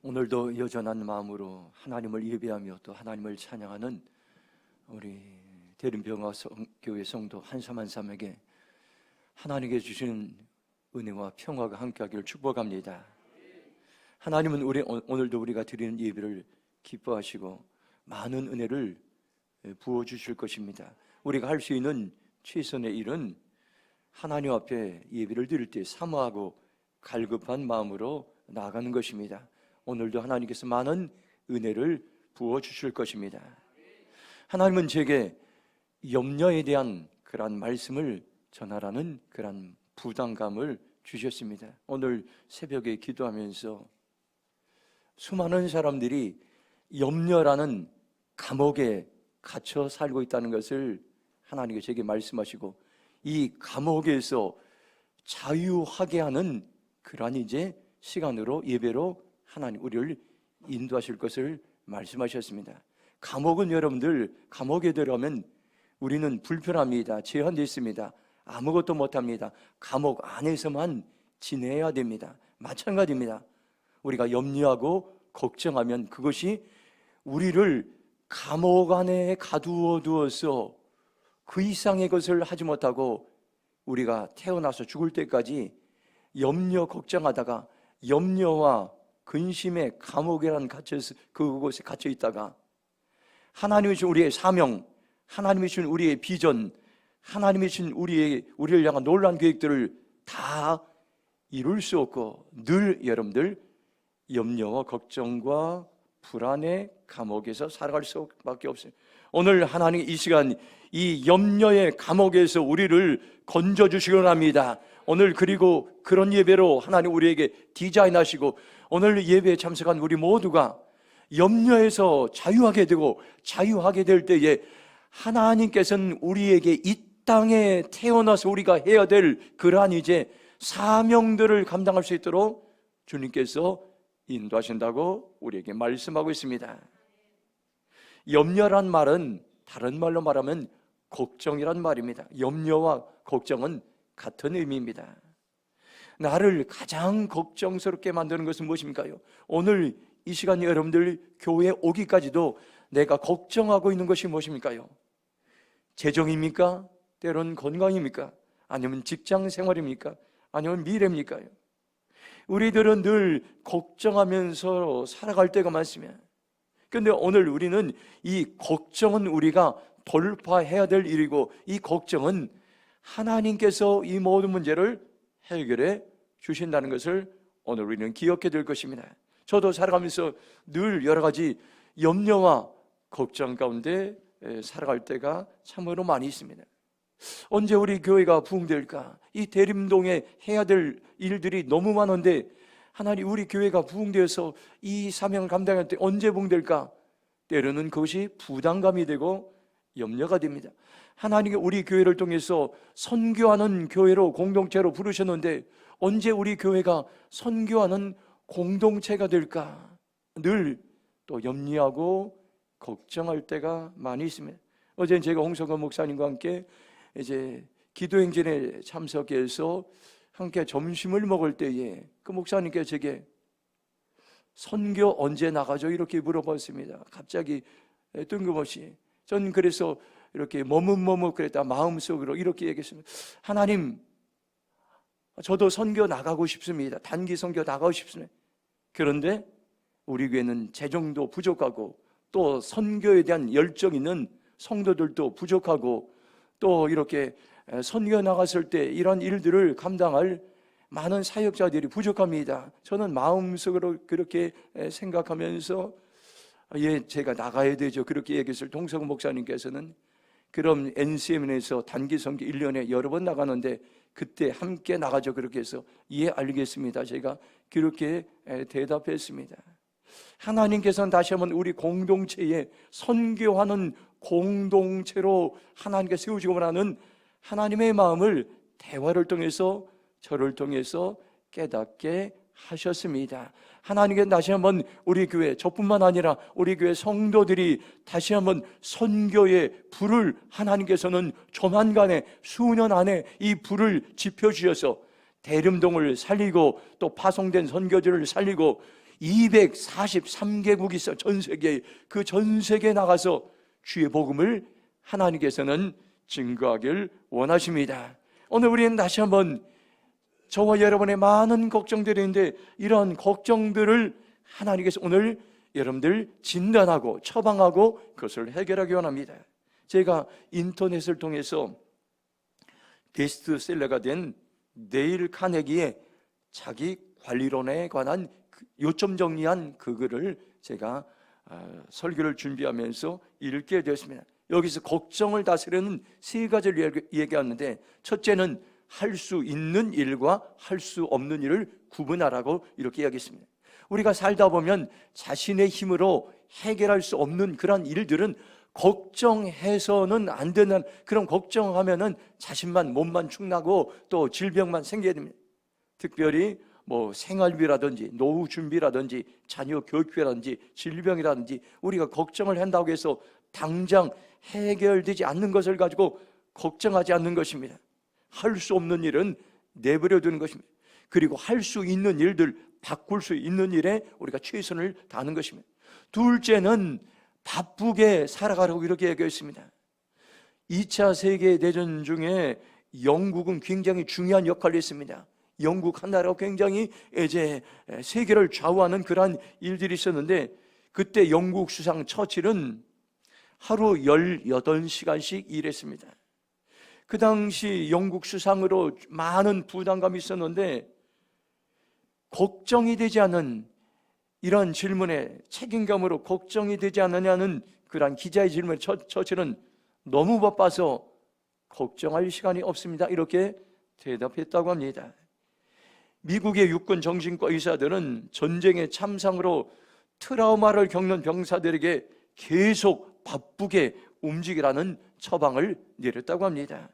오늘도 여전한 마음으로 하나님을 예배하며 또 하나님을 찬양하는 우리 대림병화교회 성도 한삼한삼에게 하나님께 주시는 은혜와 평화가 함께하기를 축복합니다. 하나님은 오늘도 우리가 드리는 예배를 기뻐하시고 많은 은혜를 부어주실 것입니다. 우리가 할 수 있는 최선의 일은 하나님 앞에 예배를 드릴 때 사모하고 갈급한 마음으로 나아가는 것입니다. 오늘도 하나님께서 많은 은혜를 부어주실 것입니다. 하나님은 제게 염려에 대한 그런 말씀을 전하라는 그런 부담감을 주셨습니다. 오늘 새벽에 기도하면서 수많은 사람들이 염려라는 감옥에 갇혀 살고 있다는 것을 하나님께 제게 말씀하시고 이 감옥에서 자유하게 하는 그러한 이제 시간으로 예배로 하나님 우리를 인도하실 것을 말씀하셨습니다. 감옥은 여러분들 감옥에 들어가면 우리는 불편합니다. 제한되어 있습니다. 아무것도 못합니다. 감옥 안에서만 지내야 됩니다. 마찬가지입니다. 우리가 염려하고 걱정하면 그것이 우리를 감옥 안에 가두어 두어서 그 이상의 것을 하지 못하고 우리가 태어나서 죽을 때까지 염려 걱정하다가 염려와 근심의 감옥이라는 그곳에 갇혀 있다가 하나님이 주신 우리의 사명, 하나님이 주신 우리의 비전, 하나님이 주신 우리를 향한 놀라운 계획들을 다 이룰 수 없고 늘 여러분들 염려와 걱정과 불안의 감옥에서 살아갈 수밖에 없어요. 오늘 하나님 이 시간 이 염려의 감옥에서 우리를 건져주시기 합니다. 오늘 그리고 그런 예배로 하나님 우리에게 디자인하시고 오늘 예배에 참석한 우리 모두가 염려에서 자유하게 되고 자유하게 될 때에 하나님께서는 우리에게 이 땅에 태어나서 우리가 해야 될 그러한 이제 사명들을 감당할 수 있도록 주님께서 인도하신다고 우리에게 말씀하고 있습니다. 염려란 말은 다른 말로 말하면 걱정이란 말입니다. 염려와 걱정은 같은 의미입니다. 나를 가장 걱정스럽게 만드는 것은 무엇입니까요? 오늘 이 시간 여러분들 교회에 오기까지도 내가 걱정하고 있는 것이 무엇입니까요? 재정입니까? 때로는 건강입니까? 아니면 직장 생활입니까? 아니면 미래입니까요? 우리들은 늘 걱정하면서 살아갈 때가 많습니다. 그런데 오늘 우리는 이 걱정은 우리가 돌파해야 될 일이고 이 걱정은 하나님께서 이 모든 문제를 해결해 주신다는 것을 오늘 우리는 기억해야 될 것입니다. 저도 살아가면서 늘 여러 가지 염려와 걱정 가운데 살아갈 때가 참으로 많이 있습니다. 언제 우리 교회가 부흥될까? 이 대림동에 해야 될 일들이 너무 많은데 하나님 우리 교회가 부흥되어서 이 사명을 감당할 때 언제 부흥될까? 때로는 그것이 부담감이 되고 염려가 됩니다. 하나님이 우리 교회를 통해서 선교하는 교회로 공동체로 부르셨는데 언제 우리 교회가 선교하는 공동체가 될까? 늘 또 염려하고 걱정할 때가 많이 있습니다. 어제 제가 홍성건 목사님과 함께 이제 기도행진에 참석해서 함께 점심을 먹을 때에 그 목사님께 제게 선교 언제 나가죠? 이렇게 물어봤습니다. 갑자기 뜬금없이. 전 그래서 이렇게 머뭇머뭇 그랬다 마음속으로 이렇게 얘기했습니다. 하나님, 저도 선교 나가고 싶습니다. 단기 선교 나가고 싶습니다. 그런데 우리 교회는 재정도 부족하고 또 선교에 대한 열정 있는 성도들도 부족하고 또 이렇게 선교 나갔을 때 이런 일들을 감당할 많은 사역자들이 부족합니다. 저는 마음속으로 그렇게 생각하면서 제가 나가야 되죠. 그렇게 얘기했을 동성 목사님께서는 그럼 NCM에서 단기 선교 1년에 여러 번 나가는데 그때 함께 나가죠. 그렇게 해서 예 알겠습니다. 제가 그렇게 대답했습니다. 하나님께서는 다시 한번 우리 공동체에 선교하는 공동체로 하나님께 세우시고 원하는 하나님의 마음을 대화를 통해서 저를 통해서 깨닫게 하셨습니다. 하나님께서 다시 한번 우리 교회 저뿐만 아니라 우리 교회 성도들이 다시 한번 선교의 불을 하나님께서는 조만간에 수년 안에 이 불을 지펴주셔서 대림동을 살리고 또 파송된 선교지를 살리고 243개국이 있어. 전 세계에, 그 전 세계에 나가서 주의 복음을 하나님께서는 증거하길 원하십니다. 오늘 우리는 다시 한번 저와 여러분의 많은 걱정들이 있는데, 이러한 걱정들을 하나님께서 오늘 여러분들 진단하고 처방하고 그것을 해결하기 원합니다. 제가 인터넷을 통해서 베스트셀러가 된 네일 카네기의 자기 관리론에 관한 요점 정리한 그 글을 제가 설교를 준비하면서 읽게 되었습니다. 여기서 걱정을 다스리는 세 가지를 얘기하는데, 첫째는 할 수 있는 일과 할 수 없는 일을 구분하라고 이렇게 이야기했습니다. 우리가 살다 보면 자신의 힘으로 해결할 수 없는 그런 일들은 걱정해서는 안 되는, 그런 걱정하면은 자신만 몸만 축나고 또 질병만 생기게 됩니다. 특별히 생활비라든지 노후 준비라든지 자녀 교육비라든지 질병이라든지 우리가 걱정을 한다고 해서 당장 해결되지 않는 것을 가지고 걱정하지 않는 것입니다. 할 수 없는 일은 내버려 두는 것입니다. 그리고 할 수 있는 일들, 바꿀 수 있는 일에 우리가 최선을 다하는 것입니다. 둘째는 바쁘게 살아가라고 이렇게 얘기했습니다. 2차 세계대전 중에 영국은 굉장히 중요한 역할을 했습니다. 영국 한 나라가 굉장히 이제 세계를 좌우하는 그러한 일들이 있었는데, 그때 영국 수상 처칠은 하루 18시간씩 일했습니다. 그 당시 영국 수상으로 많은 부담감이 있었는데, 걱정이 되지 않은 이런 질문에 책임감으로 걱정이 되지 않느냐는 그런 기자의 질문에 처칠은 너무 바빠서 걱정할 시간이 없습니다, 이렇게 대답했다고 합니다. 미국의 육군 정신과 의사들은 전쟁의 참상으로 트라우마를 겪는 병사들에게 계속 바쁘게 움직이라는 처방을 내렸다고 합니다.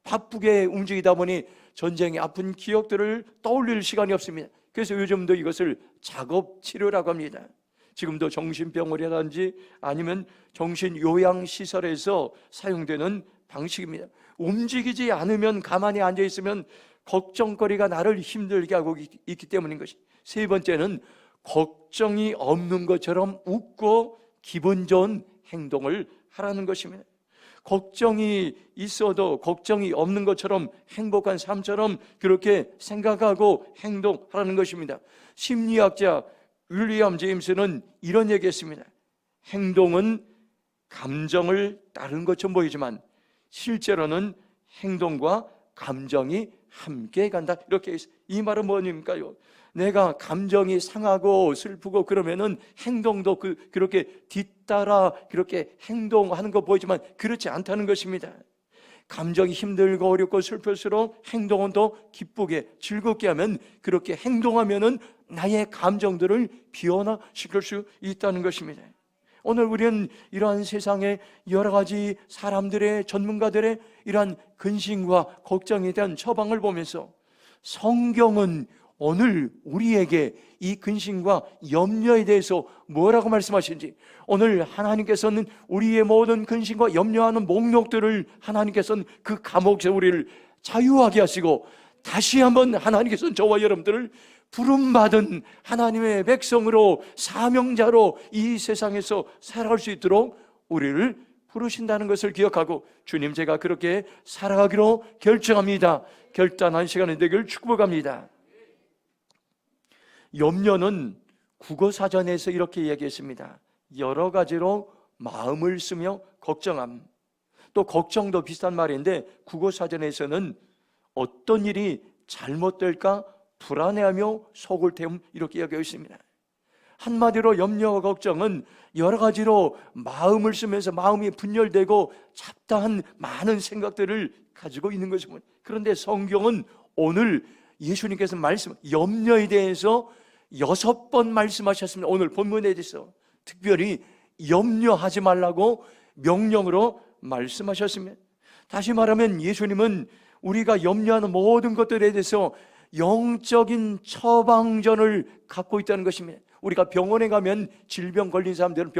바쁘게 움직이다 보니 전쟁의 아픈 기억들을 떠올릴 시간이 없습니다. 그래서 요즘도 이것을 작업치료라고 합니다. 지금도 정신병원이라든지 아니면 정신요양시설에서 사용되는 방식입니다. 움직이지 않으면, 가만히 앉아있으면 걱정거리가 나를 힘들게 하고 있기 때문인 것이. 세 번째는 걱정이 없는 것처럼 웃고 기분 좋은 행동을 하라는 것입니다. 걱정이 있어도 걱정이 없는 것처럼 행복한 삶처럼 그렇게 생각하고 행동하라는 것입니다. 심리학자 윌리엄 제임스는 이런 얘기했습니다. 행동은 감정을 따른 것처럼 보이지만 실제로는 행동과 감정이 함께 간다, 이렇게 했어요. 이 말은 뭐니까요? 내가 감정이 상하고 슬프고 그러면은 행동도 그렇게 뒤따라 그렇게 행동하는 거 보이지만 그렇지 않다는 것입니다. 감정이 힘들고 어렵고 슬플수록 행동은 더 기쁘게 즐겁게 하면, 그렇게 행동하면은 나의 감정들을 비원화시킬 수 있다는 것입니다. 오늘 우리는 이러한 세상의 여러 가지 사람들의, 전문가들의 이러한 근심과 걱정에 대한 처방을 보면서 성경은 오늘 우리에게 이 근심과 염려에 대해서 뭐라고 말씀하시는지, 오늘 하나님께서는 우리의 모든 근심과 염려하는 목록들을 하나님께서는 그 감옥에서 우리를 자유하게 하시고, 다시 한번 하나님께서는 저와 여러분들을 부름받은 하나님의 백성으로, 사명자로 이 세상에서 살아갈 수 있도록 우리를 부르신다는 것을 기억하고, 주님, 제가 그렇게 살아가기로 결정합니다. 결단한 시간이 되길 축복합니다. 염려는 국어사전에서 이렇게 얘기했습니다. 여러 가지로 마음을 쓰며 걱정함. 또 걱정도 비슷한 말인데 국어사전에서는 어떤 일이 잘못될까 불안해하며 속을 태움, 이렇게 이야기하고 있습니다. 한마디로 염려와 걱정은 여러 가지로 마음을 쓰면서 마음이 분열되고 잡다한 많은 생각들을 가지고 있는 것입니다. 그런데 성경은 오늘 예수님께서 염려에 대해서 6번 말씀하셨습니다. 오늘 본문에 대해서 특별히 염려하지 말라고 명령으로 말씀하셨습니다. 다시 말하면 예수님은 우리가 염려하는 모든 것들에 대해서 영적인 처방전을 갖고 있다는 것입니다. 우리가 병원에 가면 질병 걸린 사람들은,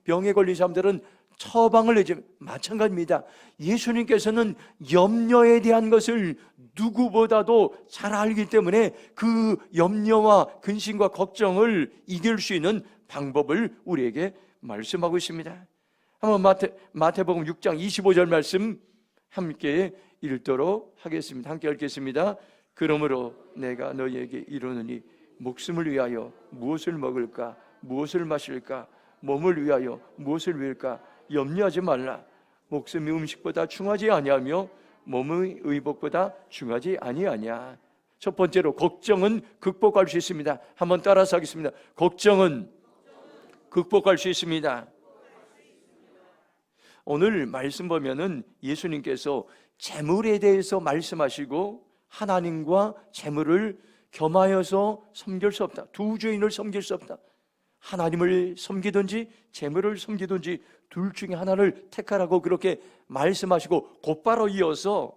병에 걸린 사람들은 처방을 내지 마찬가지입니다. 예수님께서는 염려에 대한 것을 누구보다도 잘 알기 때문에 그 염려와 근심과 걱정을 이길 수 있는 방법을 우리에게 말씀하고 있습니다. 한번 마태복음 6장 25절 말씀 함께 읽도록 하겠습니다. 함께 읽겠습니다. 그러므로 내가 너희에게 이르노니 목숨을 위하여 무엇을 먹을까, 무엇을 마실까, 몸을 위하여 무엇을 위할까 염려하지 말라. 목숨이 음식보다 중하지 아니하며 몸의 의복보다 중하지 아니하냐. 첫 번째로 걱정은 극복할 수 있습니다. 한번 따라서 하겠습니다. 걱정은 극복할 수 있습니다. 오늘 말씀 보면은 예수님께서 재물에 대해서 말씀하시고 하나님과 재물을 겸하여서 섬길 수 없다. 두 주인을 섬길 수 없다. 하나님을 섬기든지 재물을 섬기든지 둘 중에 하나를 택하라고 그렇게 말씀하시고 곧바로 이어서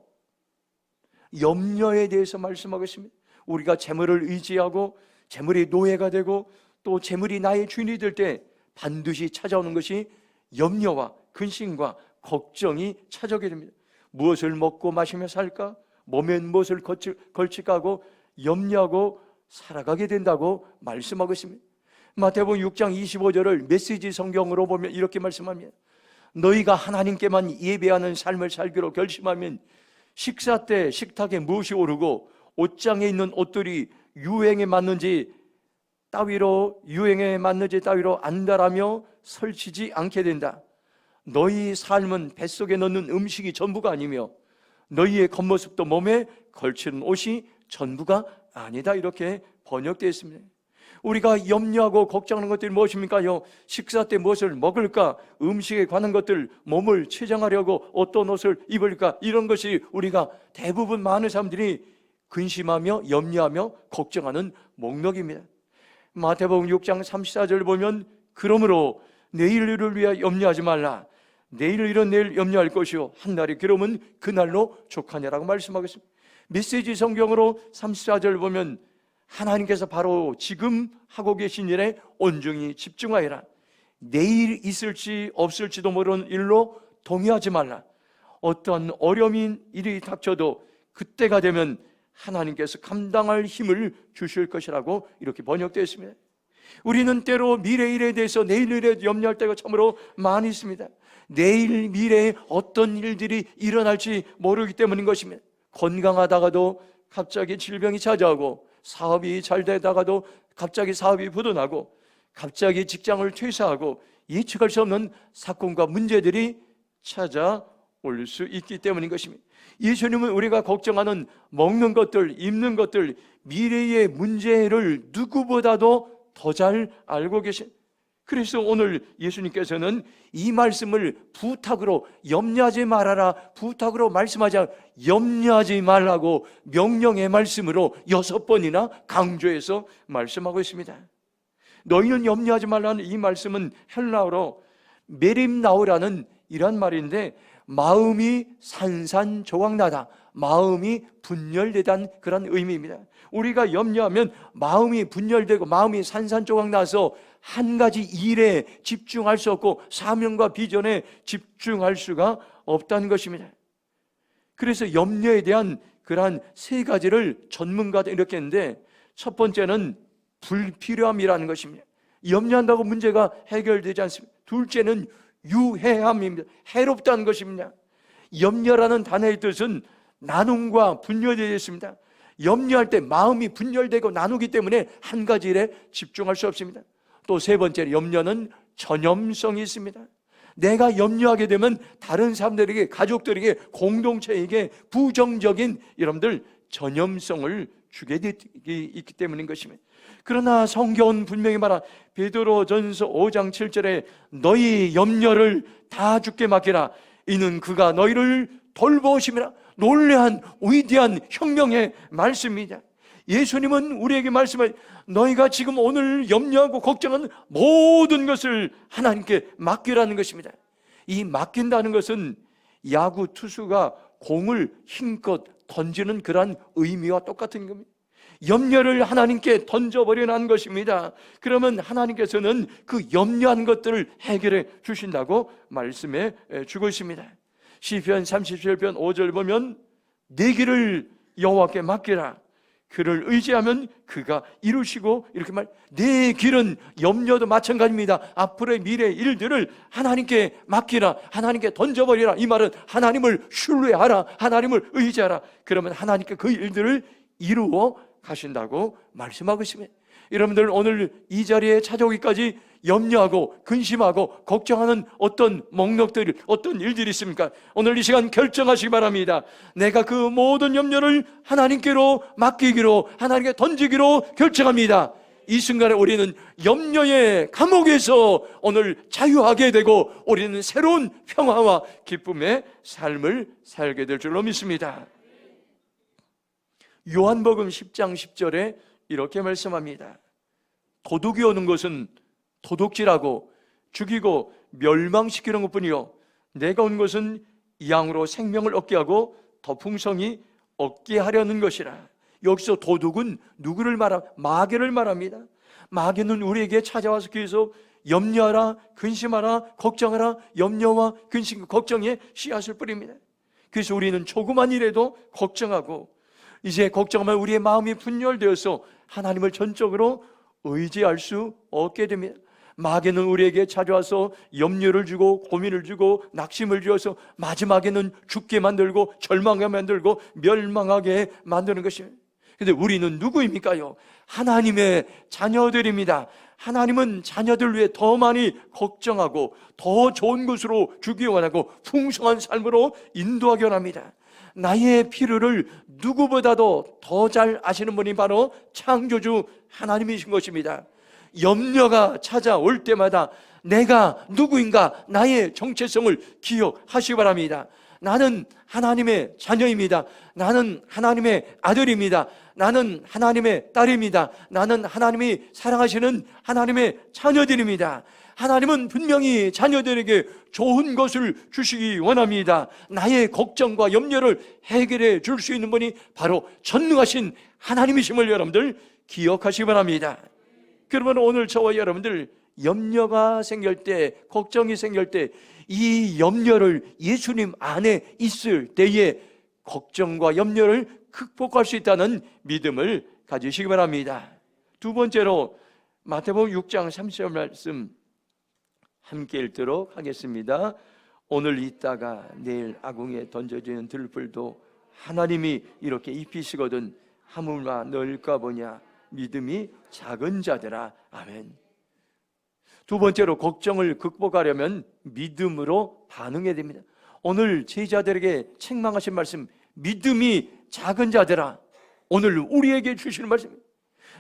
염려에 대해서 말씀하고 있습니다. 우리가 재물을 의지하고 재물이 노예가 되고 또 재물이 나의 주인이 될 때 반드시 찾아오는 것이 염려와 근심과 걱정이 찾아오게 됩니다. 무엇을 먹고 마시며 살까? 몸에 무엇을 걸칠까 하고 염려하고 살아가게 된다고 말씀하고 있습니다. 마태복음 6장 25절을 메시지 성경으로 보면 이렇게 말씀합니다. 너희가 하나님께만 예배하는 삶을 살기로 결심하면 식사 때 식탁에 무엇이 오르고 옷장에 있는 옷들이 유행에 맞는지 따위로 안달하며 설치지 않게 된다. 너희 삶은 뱃속에 넣는 음식이 전부가 아니며 너희의 겉모습도 몸에 걸치는 옷이 전부가 아니다. 이렇게 번역되어 있습니다. 우리가 염려하고 걱정하는 것들이 무엇입니까요? 식사 때 무엇을 먹을까? 음식에 관한 것들, 몸을 치장하려고 어떤 옷을 입을까? 이런 것이 우리가 대부분 많은 사람들이 근심하며 염려하며 걱정하는 목록입니다. 마태복음 6장 34절 보면 그러므로 내일 일을 위하여 염려하지 말라. 내일 일은 내일 염려할 것이요 한 날이 그러면 그날로 족하냐라고 말씀하고 있습니다. 메시지 성경으로 34절 보면 하나님께서 바로 지금 하고 계신 일에 온전히 집중하여라. 내일 있을지 없을지도 모르는 일로 동의하지 말라. 어떤 어려운 일이 닥쳐도 그때가 되면 하나님께서 감당할 힘을 주실 것이라고 이렇게 번역되어 있습니다. 우리는 때로 미래 일에 대해서 내일 일에 염려할 때가 참으로 많이 있습니다. 내일 미래에 어떤 일들이 일어날지 모르기 때문인 것입니다. 건강하다가도 갑자기 질병이 찾아오고 사업이 잘 되다가도 갑자기 사업이 부도나고 갑자기 직장을 퇴사하고 예측할 수 없는 사건과 문제들이 찾아올 수 있기 때문인 것입니다. 예수님은 우리가 걱정하는 먹는 것들, 입는 것들, 미래의 문제를 누구보다도 더 잘 알고 계신. 그래서 오늘 예수님께서는 이 말씀을 부탁으로 염려하지 말아라, 부탁으로 말씀하지 않아 염려하지 말라고 명령의 말씀으로 6번이나 강조해서 말씀하고 있습니다. 너희는 염려하지 말라는 이 말씀은 헬라어로 메림나우라는 이란 말인데 마음이 산산조각나다, 마음이 분열되다는 그런 의미입니다. 우리가 염려하면 마음이 분열되고 마음이 산산조각나서 한 가지 일에 집중할 수 없고 사명과 비전에 집중할 수가 없다는 것입니다. 그래서 염려에 대한 그러한 세 가지를 전문가들이 이렇게 했는데 첫 번째는 불필요함이라는 것입니다. 염려한다고 문제가 해결되지 않습니다. 둘째는 유해함입니다. 해롭다는 것입니다. 염려라는 단어의 뜻은 나눔과 분열되어 있습니다. 염려할 때 마음이 분열되고 나누기 때문에 한 가지 일에 집중할 수 없습니다. 또 세 번째, 염려는 전염성이 있습니다. 내가 염려하게 되면 다른 사람들에게, 가족들에게, 공동체에게 부정적인 여러분들 전염성을 주게 되기 때문인 것입니다. 그러나 성경은 분명히 말하 베드로전서 5장 7절에 너희 염려를 다 주께 맡기라. 이는 그가 너희를 돌보심이라. 놀라운 위대한 혁명의 말씀입니다. 예수님은 우리에게 말씀하신 너희가 지금 오늘 염려하고 걱정하는 모든 것을 하나님께 맡기라는 것입니다. 이 맡긴다는 것은 야구 투수가 공을 힘껏 던지는 그러한 의미와 똑같은 겁니다. 염려를 하나님께 던져버리는 것입니다. 그러면 하나님께서는 그 염려한 것들을 해결해 주신다고 말씀해 주고 있습니다. 시편 37편 5절 보면 내 길을 여호와께 맡기라. 그를 의지하면 그가 이루시고, 이렇게 내 길은 염려도 마찬가지입니다. 앞으로의 미래의 일들을 하나님께 맡기라, 하나님께 던져버리라. 이 말은 하나님을 신뢰하라, 하나님을 의지하라. 그러면 하나님께 그 일들을 이루어 가신다고 말씀하고 있습니다. 여러분들 오늘 이 자리에 찾아오기까지 염려하고 근심하고 걱정하는 어떤 목록들이, 어떤 일들이 있습니까? 오늘 이 시간 결정하시기 바랍니다. 내가 그 모든 염려를 하나님께로 맡기기로, 하나님께 던지기로 결정합니다. 이 순간에 우리는 염려의 감옥에서 오늘 자유하게 되고 우리는 새로운 평화와 기쁨의 삶을 살게 될 줄로 믿습니다. 요한복음 10장 10절에 이렇게 말씀합니다. 도둑이 오는 것은 도둑질하고 죽이고 멸망시키는 것뿐이요 내가 온 것은 양으로 생명을 얻게 하고 더 풍성히 얻게 하려는 것이라. 여기서 도둑은 누구를 말합니까? 마귀를 말합니다. 마귀는 우리에게 찾아와서 계속 염려하라, 근심하라, 걱정하라, 염려와 근심, 걱정에 씨앗을 뿌립니다. 그래서 우리는 조그만 일에도 걱정하고, 이제 걱정하면 우리의 마음이 분열되어서 하나님을 전적으로 의지할 수 없게 됩니다. 마귀는 우리에게 찾아와서 염려를 주고 고민을 주고 낙심을 주어서 마지막에는 죽게 만들고 절망하게 만들고 멸망하게 만드는 것입니다. 그런데 우리는 누구입니까요? 하나님의 자녀들입니다. 하나님은 자녀들 위해 더 많이 걱정하고 더 좋은 것으로 주기 원하고 풍성한 삶으로 인도하기 원합니다. 나의 필요를 누구보다도 더 잘 아시는 분이 바로 창조주 하나님이신 것입니다. 염려가 찾아올 때마다 내가 누구인가, 나의 정체성을 기억하시기 바랍니다. 나는 하나님의 자녀입니다. 나는 하나님의 아들입니다. 나는 하나님의 딸입니다. 나는 하나님이 사랑하시는 하나님의 자녀들입니다. 하나님은 분명히 자녀들에게 좋은 것을 주시기 원합니다. 나의 걱정과 염려를 해결해 줄 수 있는 분이 바로 전능하신 하나님이심을 여러분들 기억하시기 바랍니다. 그러면 오늘 저와 여러분들 염려가 생길 때, 걱정이 생길 때, 이 염려를 예수님 안에 있을 때에 걱정과 염려를 극복할 수 있다는 믿음을 가지시기 바랍니다. 두 번째로 마태복음 6장 30절 말씀 함께 읽도록 하겠습니다. 오늘 있다가 내일 아궁이에 던져지는 들불도 하나님이 이렇게 입히시거든 하물며 넣을까 보냐. 믿음이 작은 자들아. 아멘. 두 번째로 걱정을 극복하려면 믿음으로 반응해야 됩니다. 오늘 제자들에게 책망하신 말씀, 믿음이 작은 자들아. 오늘 우리에게 주시는 말씀,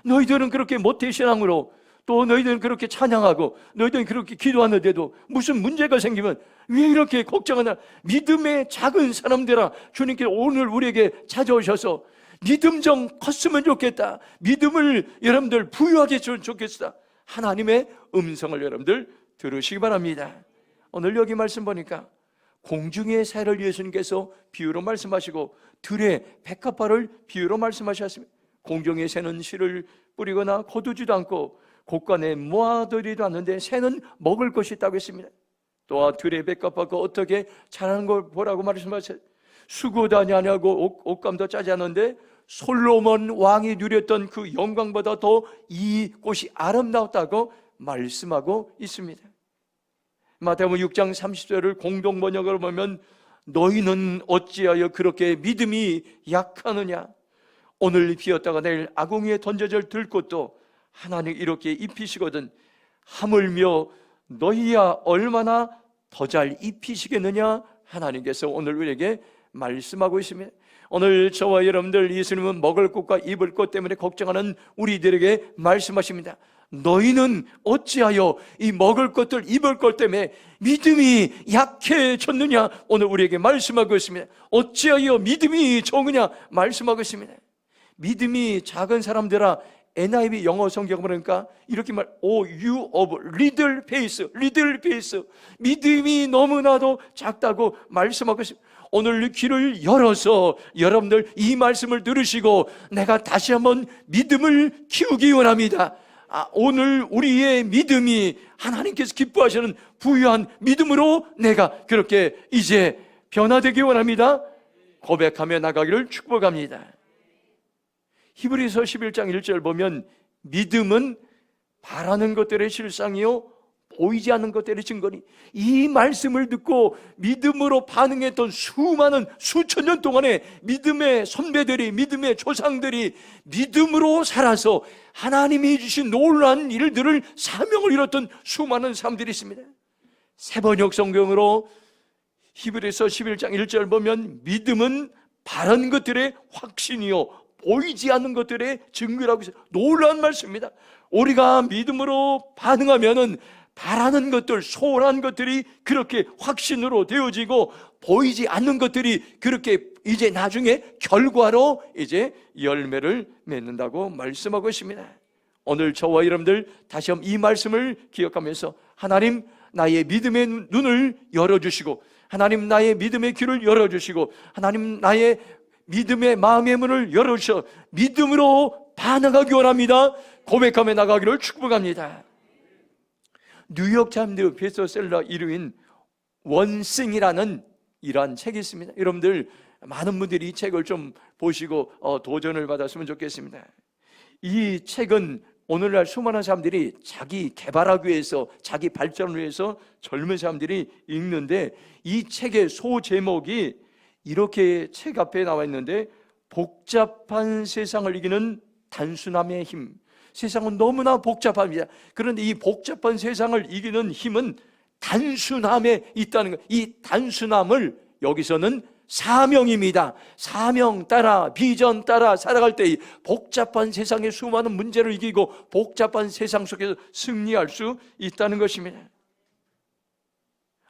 너희들은 그렇게 모태신앙으로, 또 너희들은 그렇게 찬양하고 너희들은 그렇게 기도하는데도 무슨 문제가 생기면 왜 이렇게 걱정하나? 믿음의 작은 사람들아, 주님께서 오늘 우리에게 찾아오셔서 믿음 좀 컸으면 좋겠다, 믿음을 여러분들 부유하게 했으면 좋겠다, 하나님의 음성을 여러분들 들으시기 바랍니다. 오늘 여기 말씀 보니까 공중의 새를 예수님께서 비유로 말씀하시고 들의 백합화를 비유로 말씀하셨습니다. 공중의 새는 씨를 뿌리거나 거두지도 않고 곳간에 모아두지도 않는데 새는 먹을 것이 있다고 했습니다. 또한 들의 백합화가 어떻게 자라는 걸 보라고 말씀하셨어요. 수고도 아니하고 옷감도 짜지 않는데 솔로몬 왕이 누렸던 그 영광보다 더 이 꽃이 아름다웠다고 말씀하고 있습니다. 마태복음 6장 30절을 공동 번역으로 보면 너희는 어찌하여 그렇게 믿음이 약하느냐. 오늘 비었다가 내일 아궁이에 던져질 들꽃도 하나님 이렇게 입히시거든 하물며 너희야 얼마나 더 잘 입히시겠느냐. 하나님께서 오늘 우리에게 말씀하고 있습니다. 오늘 저와 여러분들 예수님은 먹을 것과 입을 것 때문에 걱정하는 우리들에게 말씀하십니다. 너희는 어찌하여 이 먹을 것들 입을 것 때문에 믿음이 약해졌느냐. 오늘 우리에게 말씀하고 있습니다. 어찌하여 믿음이 적으냐 말씀하고 있습니다. 믿음이 작은 사람들아, NIV 영어 성경 보니까 이렇게 Oh you of little faith, little faith, 믿음이 너무나도 작다고 말씀하고 있습니다. 오늘 귀를 열어서 여러분들 이 말씀을 들으시고 내가 다시 한번 믿음을 키우기 원합니다. 오늘 우리의 믿음이 하나님께서 기뻐하시는 부유한 믿음으로 내가 그렇게 이제 변화되기 원합니다. 고백하며 나가기를 축복합니다. 히브리서 11장 1절 보면 믿음은 바라는 것들의 실상이요 보이지 않는 것들의 증거니, 이 말씀을 듣고 믿음으로 반응했던 수많은 수천 년 동안의 믿음의 선배들이, 믿음의 조상들이 믿음으로 살아서 하나님이 주신 놀라운 일들을, 사명을 이뤘던 수많은 사람들이 있습니다. 세번역 성경으로 히브리서 11장 1절 보면 믿음은 바라는 것들의 확신이요 보이지 않는 것들의 증거라고 해서 놀라운 말씀입니다. 우리가 믿음으로 반응하면은 바라는 것들, 소원한 것들이 그렇게 확신으로 되어지고 보이지 않는 것들이 그렇게 이제 나중에 결과로 이제 열매를 맺는다고 말씀하고 있습니다. 오늘 저와 여러분들 다시 한번 이 말씀을 기억하면서 하나님 나의 믿음의 눈을 열어주시고, 하나님 나의 믿음의 귀를 열어주시고, 하나님 나의 믿음의 마음의 문을 열어주셔 믿음으로 반응하기 원합니다. 고백하며 나가기를 축복합니다. 뉴욕 타임즈 베스트셀러 1위인 원싱이라는 이러한 책이 있습니다. 여러분들 많은 분들이 이 책을 좀 보시고 도전을 받았으면 좋겠습니다. 이 책은 오늘날 수많은 사람들이 자기 개발하기 위해서, 자기 발전을 위해서 젊은 사람들이 읽는데, 이 책의 소제목이 이렇게 책 앞에 나와 있는데, 복잡한 세상을 이기는 단순함의 힘. 세상은 너무나 복잡합니다. 그런데 이 복잡한 세상을 이기는 힘은 단순함에 있다는 것. 이 단순함을 여기서는 사명입니다. 사명 따라, 비전 따라 살아갈 때 이 복잡한 세상의 수많은 문제를 이기고 복잡한 세상 속에서 승리할 수 있다는 것입니다.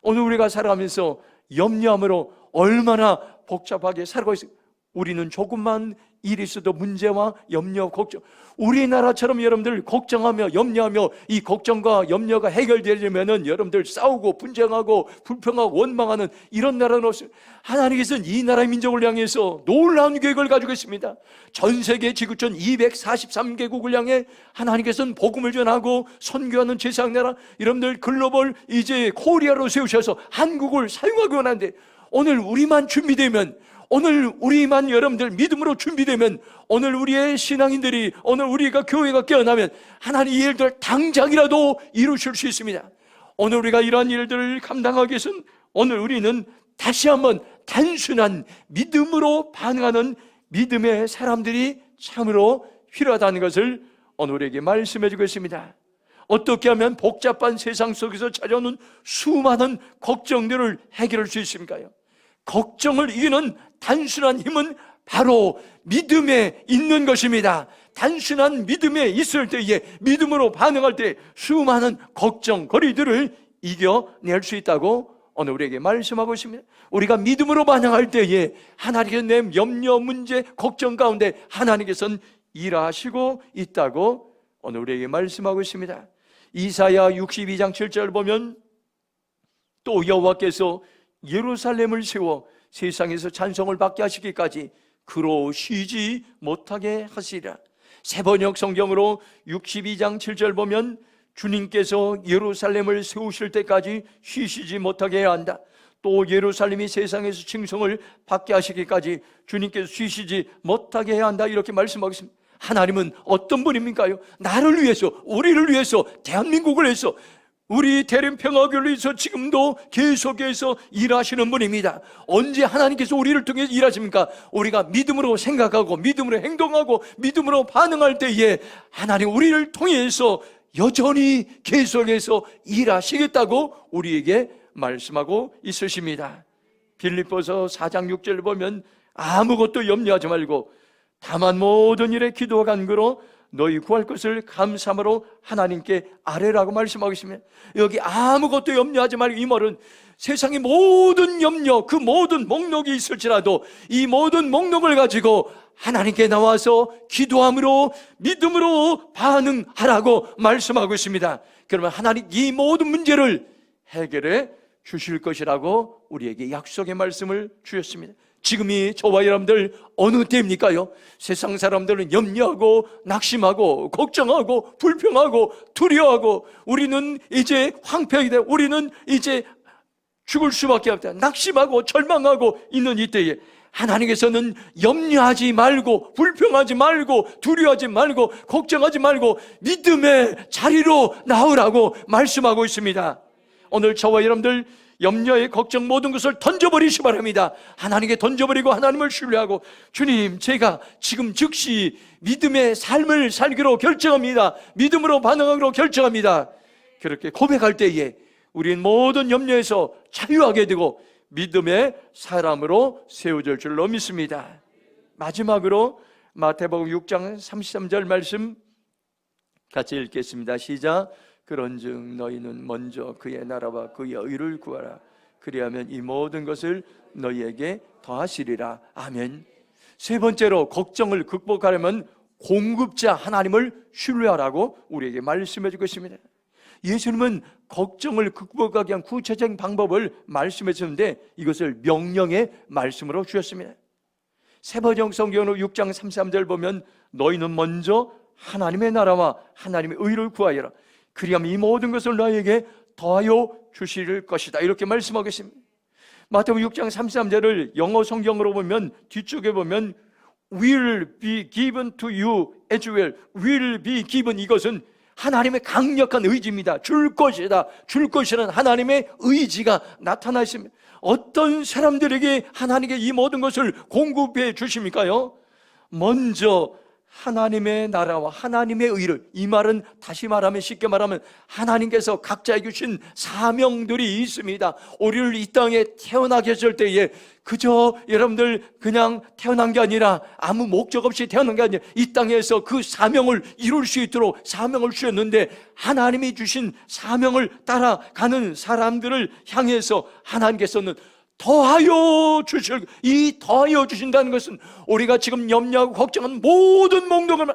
오늘 우리가 살아가면서 염려함으로 얼마나 복잡하게 살아가고 있습니다. 우리는 조금만 일이 있어도 문제와 염려, 걱정, 우리나라처럼 여러분들 걱정하며 염려하며 이 걱정과 염려가 해결되려면은 여러분들 싸우고 분쟁하고 불평하고 원망하는 이런 나라는 없습니다. 하나님께서는 이 나라의 민족을 향해서 놀라운 계획을 가지고 있습니다. 전 세계 지구촌 243개국을 향해 하나님께서는 복음을 전하고 선교하는 제사장 나라, 여러분들 글로벌 이제 코리아로 세우셔서 한국을 사용하기 원하는데, 오늘 우리만 준비되면, 오늘 우리만 여러분들 믿음으로 준비되면, 오늘 우리의 신앙인들이, 오늘 우리가 교회가 깨어나면 하나님 이 일들 당장이라도 이루실 수 있습니다. 오늘 우리가 이러한 일들을 감당하기 위해서는 오늘 우리는 다시 한번 단순한 믿음으로 반응하는 믿음의 사람들이 참으로 필요하다는 것을 오늘 우리에게 말씀해 주고 있습니다. 어떻게 하면 복잡한 세상 속에서 찾아오는 수많은 걱정들을 해결할 수 있습니까요? 걱정을 이기는 단순한 힘은 바로 믿음에 있는 것입니다. 단순한 믿음에 있을 때에, 믿음으로 반응할 때 수많은 걱정거리들을 이겨낼 수 있다고 오늘 우리에게 말씀하고 있습니다. 우리가 믿음으로 반응할 때에 하나님께서 내 염려, 문제, 걱정 가운데 하나님께서는 일하시고 있다고 오늘 우리에게 말씀하고 있습니다. 이사야 62장 7절 보면, 또 여호와께서 예루살렘을 세워 세상에서 찬송을 받게 하시기까지 그로 쉬지 못하게 하시리라. 세번역 성경으로 62장 7절 보면, 주님께서 예루살렘을 세우실 때까지 쉬시지 못하게 해야 한다. 또 예루살렘이 세상에서 칭송을 받게 하시기까지 주님께서 쉬시지 못하게 해야 한다, 이렇게 말씀하고 있습니다. 하나님은 어떤 분입니까요? 나를 위해서, 우리를 위해서, 대한민국을 위해서, 우리 대림평화교회를 위해서 지금도 계속해서 일하시는 분입니다. 언제 하나님께서 우리를 통해서 일하십니까? 우리가 믿음으로 생각하고 믿음으로 행동하고 믿음으로 반응할 때에 하나님 우리를 통해서 여전히 계속해서 일하시겠다고 우리에게 말씀하고 있으십니다. 빌립보서 4장 6절을 보면, 아무것도 염려하지 말고 다만 모든 일에 기도와 간구로 너희 구할 것을 감사함으로 하나님께 아뢰라고 말씀하고 있습니다. 여기 아무것도 염려하지 말고, 이 말은 세상의 모든 염려, 그 모든 목록이 있을지라도 이 모든 목록을 가지고 하나님께 나와서 기도함으로 믿음으로 반응하라고 말씀하고 있습니다. 그러면 하나님 이 모든 문제를 해결해 주실 것이라고 우리에게 약속의 말씀을 주셨습니다. 지금이 저와 여러분들 어느 때입니까요? 세상 사람들은 염려하고 낙심하고 걱정하고 불평하고 두려워하고 우리는 이제 황폐하게 돼, 우리는 이제 죽을 수밖에 없다, 낙심하고 절망하고 있는 이때에 하나님께서는 염려하지 말고 불평하지 말고 두려워하지 말고 걱정하지 말고 믿음의 자리로 나오라고 말씀하고 있습니다. 오늘 저와 여러분들 염려의 걱정 모든 것을 던져버리시 바랍니다. 하나님께 던져버리고 하나님을 신뢰하고, 주님, 제가 지금 즉시 믿음의 삶을 살기로 결정합니다. 믿음으로 반응하기로 결정합니다. 그렇게 고백할 때에 우리는 모든 염려에서 자유하게 되고 믿음의 사람으로 세워질 줄로 믿습니다. 마지막으로 마태복음 6장 33절 말씀 같이 읽겠습니다. 시작. 그런즉 너희는 먼저 그의 나라와 그의 의를 구하라. 그리하면 이 모든 것을 너희에게 더하시리라. 아멘. 세 번째로 걱정을 극복하려면 공급자 하나님을 신뢰하라고 우리에게 말씀해 주고 있습니다. 예수님은 걱정을 극복하기 위한 구체적인 방법을 말씀해 주는데 이것을 명령의 말씀으로 주셨습니다. 세번역 성경으로 6장 33절 보면 너희는 먼저 하나님의 나라와 하나님의 의를 구하여라. 그리하면 이 모든 것을 너희에게 더하여 주실 것이다. 이렇게 말씀하고 있습니다. 마태복음 6장 33절을 영어 성경으로 보면 뒤쪽에 보면 will be given to you as well. will be given, 이것은 하나님의 강력한 의지입니다. 줄 것이다. 줄 것이라는 하나님의 의지가 나타나 있습니다. 어떤 사람들에게 하나님께 이 모든 것을 공급해 주십니까요? 먼저 하나님의 나라와 하나님의 의를, 이 말은 다시 말하면 쉽게 말하면 하나님께서 각자에게 주신 사명들이 있습니다. 우리를 이 땅에 태어나게 했을 때에 그저 여러분들 그냥 태어난 게 아니라 아무 목적 없이 태어난 게 아니라 이 땅에서 그 사명을 이룰 수 있도록 사명을 주셨는데, 하나님이 주신 사명을 따라가는 사람들을 향해서 하나님께서는 더하여 주실, 이 더하여 주신다는 것은 우리가 지금 염려하고 걱정하는 모든 몽동을,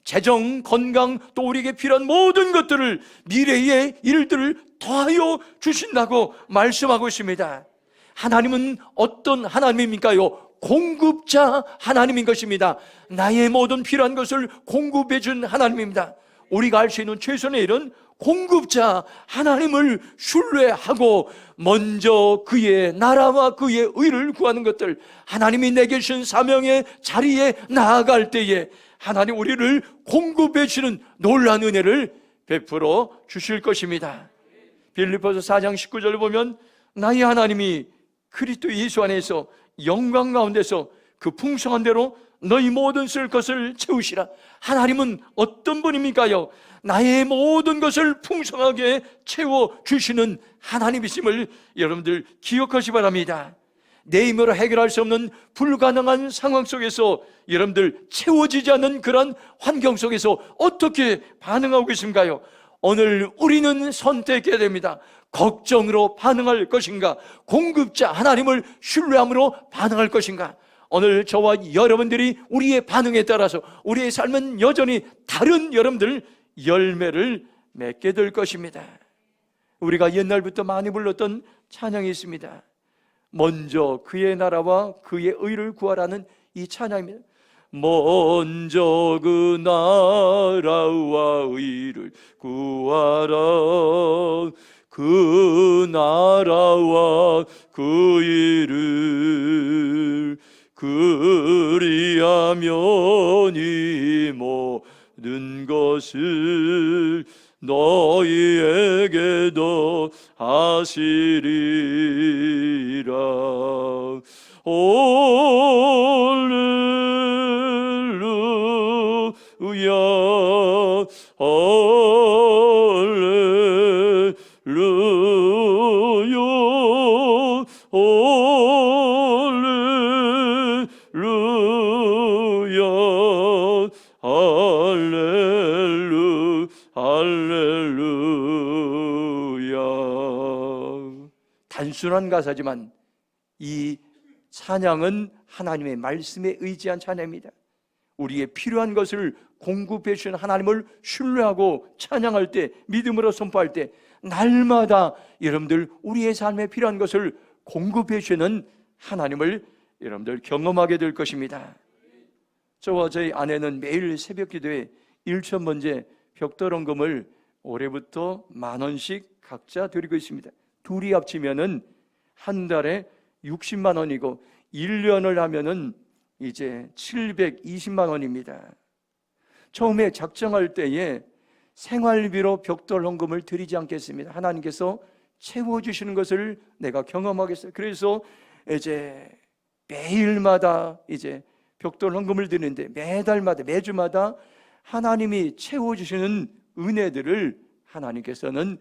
재정, 건강, 또 우리에게 필요한 모든 것들을, 미래의 일들을 더하여 주신다고 말씀하고 있습니다. 하나님은 어떤 하나님입니까요? 공급자 하나님인 것입니다. 나의 모든 필요한 것을 공급해 준 하나님입니다. 우리가 할 수 있는 최선의 일은 공급자 하나님을 신뢰하고 먼저 그의 나라와 그의 의를 구하는 것들, 하나님이 내게 주신 사명의 자리에 나아갈 때에 하나님 우리를 공급해 주시는 놀라운 은혜를 베풀어 주실 것입니다. 빌립보서 4장 19절을 보면 나의 하나님이 그리스도 예수 안에서 영광 가운데서 그 풍성한 대로 너희 모든 쓸 것을 채우시라. 하나님은 어떤 분입니까요? 나의 모든 것을 풍성하게 채워주시는 하나님이심을 여러분들 기억하시 바랍니다. 내 힘으로 해결할 수 없는 불가능한 상황 속에서 여러분들 채워지지 않는 그런 환경 속에서 어떻게 반응하고 계신가요? 오늘 우리는 선택해야 됩니다. 걱정으로 반응할 것인가, 공급자 하나님을 신뢰함으로 반응할 것인가. 오늘 저와 여러분들이 우리의 반응에 따라서 우리의 삶은 여전히 다른 여러분들 열매를 맺게 될 것입니다. 우리가 옛날부터 많이 불렀던 찬양이 있습니다. 먼저 그의 나라와 그의 의를 구하라는 이 찬양입니다. 먼저 그 나라와 의를 구하라. 그 나라와 그 일을 그리하면 이 모든 것을 너희에게도 하시리라. 할렐루야, 할렐루야, 할렐루야, 할렐루야. 단순한 가사지만 이 찬양은 하나님의 말씀에 의지한 찬양입니다. 우리의 필요한 것을 공급해 주시는 하나님을 신뢰하고 찬양할 때, 믿음으로 선포할 때 날마다 여러분들 우리의 삶에 필요한 것을 공급해 주시는 하나님을 여러분들 경험하게 될 것입니다. 저와 저희 아내는 매일 새벽 기도에 1,000번째 벽돌 헌금을 올해부터 10,000원씩 각자 드리고 있습니다. 둘이 합치면은 한 달에 60만 원이고 1년을 하면은 이제 720만 원입니다. 처음에 작정할 때에 생활비로 벽돌 헌금을 드리지 않겠습니다. 하나님께서 채워주시는 것을 내가 경험하겠어요. 그래서 이제 매일마다 이제 벽돌 헌금을 드리는데 매달마다 매주마다 하나님이 채워주시는 은혜들을 하나님께서는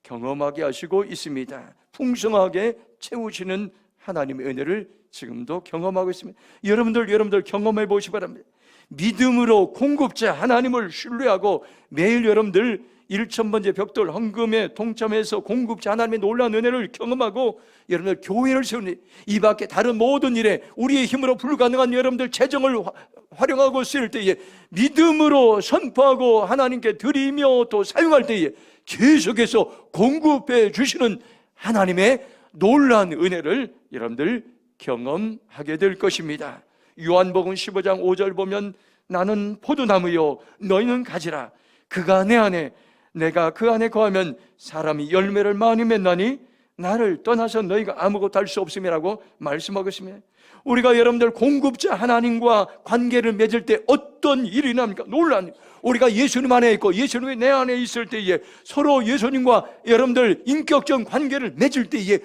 경험하게 하시고 있습니다. 풍성하게 채우시는 하나님의 은혜를 지금도 경험하고 있습니다. 여러분들 경험해 보시기 바랍니다. 믿음으로 공급자 하나님을 신뢰하고 매일 여러분들 1,000번째 벽돌 헌금에 동참해서 공급자 하나님의 놀라운 은혜를 경험하고 여러분들 교회를 세우니 이 밖에 다른 모든 일에 우리의 힘으로 불가능한 여러분들 재정을 활용하고 쓸 때에 믿음으로 선포하고 하나님께 드리며 또 사용할 때에 계속해서 공급해 주시는 하나님의 놀라운 은혜를 여러분들 경험하게 될 것입니다. 요한복음 15장 5절 보면 나는 포도나무요 너희는 가지라. 그가 내 안에 내가 그 안에 거하면 사람이 열매를 많이 맺나니 나를 떠나서 너희가 아무것도 할 수 없음이라고 말씀하고 있습니다. 우리가 여러분들 공급자 하나님과 관계를 맺을 때 어떤 일이 납니까? 놀라운, 우리가 예수님 안에 있고 예수님이 내 안에 있을 때에 서로 예수님과 여러분들 인격적 관계를 맺을 때에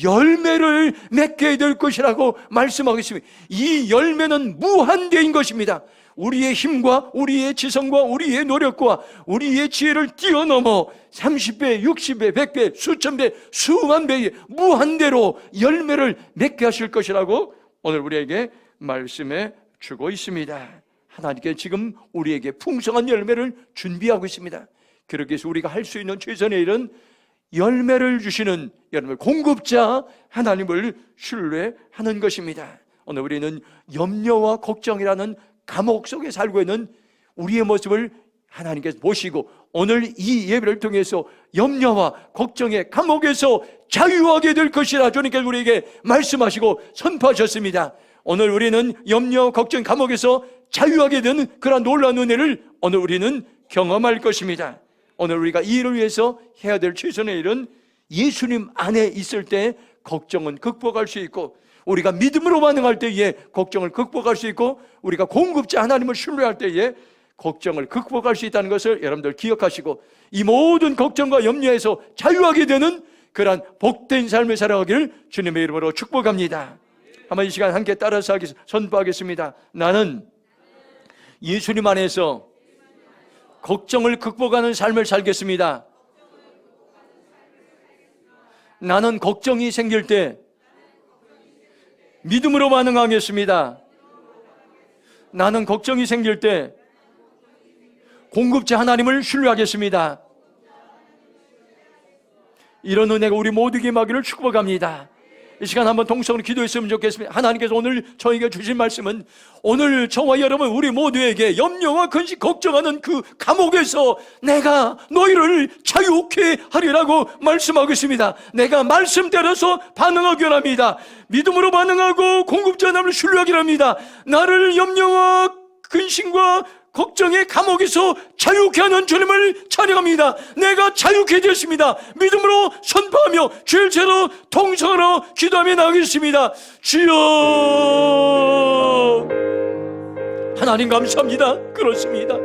열매를 맺게 될 것이라고 말씀하고 있습니다. 이 열매는 무한대인 것입니다. 우리의 힘과 우리의 지성과 우리의 노력과 우리의 지혜를 뛰어넘어 30배, 60배, 100배, 수천 배, 수만 배의 무한대로 열매를 맺게 하실 것이라고 오늘 우리에게 말씀해 주고 있습니다. 하나님께 지금 우리에게 풍성한 열매를 준비하고 있습니다. 그렇게 해서 우리가 할 수 있는 최선의 일은 열매를 주시는 여러분 공급자 하나님을 신뢰하는 것입니다. 오늘 우리는 염려와 걱정이라는 감옥 속에 살고 있는 우리의 모습을 하나님께서 보시고 오늘 이 예배를 통해서 염려와 걱정의 감옥에서 자유하게 될 것이라 주님께서 우리에게 말씀하시고 선포하셨습니다. 오늘 우리는 염려, 걱정, 감옥에서 자유하게 되는 그런 놀라운 은혜를 오늘 우리는 경험할 것입니다. 오늘 우리가 이 일을 위해서 해야 될 최선의 일은 예수님 안에 있을 때 걱정은 극복할 수 있고 우리가 믿음으로 반응할 때에 걱정을 극복할 수 있고 우리가 공급자 하나님을 신뢰할 때에 걱정을 극복할 수 있다는 것을 여러분들 기억하시고 이 모든 걱정과 염려에서 자유하게 되는 그러한 복된 삶을 살아가기를 주님의 이름으로 축복합니다. 한번 이 시간 함께 따라서 선포하겠습니다. 나는 예수님 안에서 걱정을 극복하는 삶을 살겠습니다. 나는 걱정이 생길 때 믿음으로 반응하겠습니다. 나는 걱정이 생길 때 공급자 하나님을 신뢰하겠습니다. 이런 은혜가 우리 모두에게 임하기를 축복합니다. 이 시간 한번 동성으로 기도했으면 좋겠습니다. 하나님께서 오늘 저에게 주신 말씀은 오늘 저와 여러분 우리 모두에게 염려와 근심 걱정하는 그 감옥에서 내가 너희를 자유케 하리라고 말씀하고 있습니다. 내가 말씀대로서 반응하기 원합니다. 믿음으로 반응하고 공급자 하나님을 신뢰하기 합니다. 나를 염려와 근심과 걱정의 감옥에서 자유케 하는 주님을 찬양합니다. 내가 자유케 되었습니다. 믿음으로 선포하며 주의 죄로 통성하러 기도하며 나가겠습니다. 주여 하나님 감사합니다. 그렇습니다.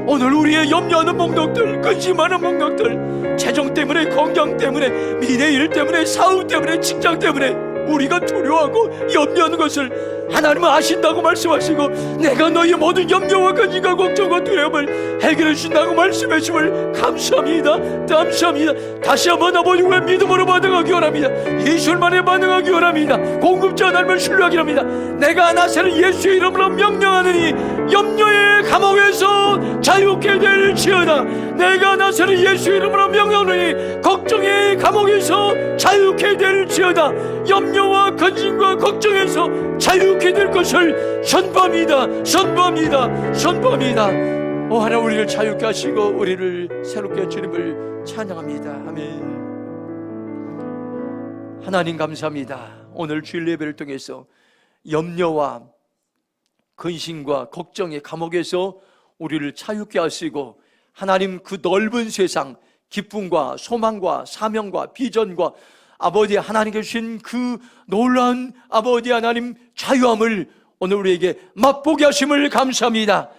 오늘 우리의 염려하는 목록들, 근심하는 목록들, 재정 때문에, 건강 때문에, 미래 일 때문에, 사업 때문에, 직장 때문에 우리가 두려워하고 염려하는 것을 하나님은 아신다고 말씀하시고 내가 너희의 모든 염려와 근심과 걱정과 두려움을 해결해 주신다고 말씀해 주심을 감사합니다. 감사합니다. 다시 한번 아버지의 믿음으로 반응하기 원합니다. 예수님만에 반응하기 원합니다. 공급자 하나님을 신뢰하기 합니다. 내가 나서는 예수의 이름으로 명령하느니 염려의 감옥에서 자유케 될지어다. 내가 나서는 예수의 이름으로 명령하느니 걱정의 감옥에서 자유케 될지어다. 염려와 근심과 걱정에서 자유케 될 것을 선포합니다. 선포합니다. 선포합니다. 하나님 우리를 자유케 하시고 우리를 새롭게 주님을 찬양합니다. 아멘. 하나님 감사합니다. 오늘 주일 예배를 통해서 염려와 근심과 걱정의 감옥에서 우리를 자유케 하시고 하나님 그 넓은 세상 기쁨과 소망과 사명과 비전과 아버지 하나님께 주신 그 놀라운 아버지 하나님 자유함을 오늘 우리에게 맛보게 하심을 감사합니다.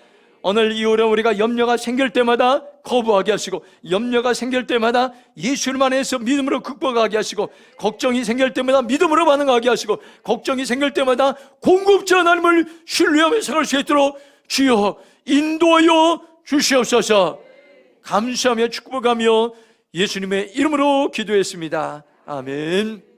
오늘 이후에 우리가 염려가 생길 때마다 거부하게 하시고 염려가 생길 때마다 예수님 안에서 믿음으로 극복하게 하시고 걱정이 생길 때마다 믿음으로 반응하게 하시고 걱정이 생길 때마다 공급자 하나님을 신뢰하며 살아갈 수 있도록 주여 인도하여 주시옵소서. 감사하며 축복하며 예수님의 이름으로 기도했습니다. 아멘.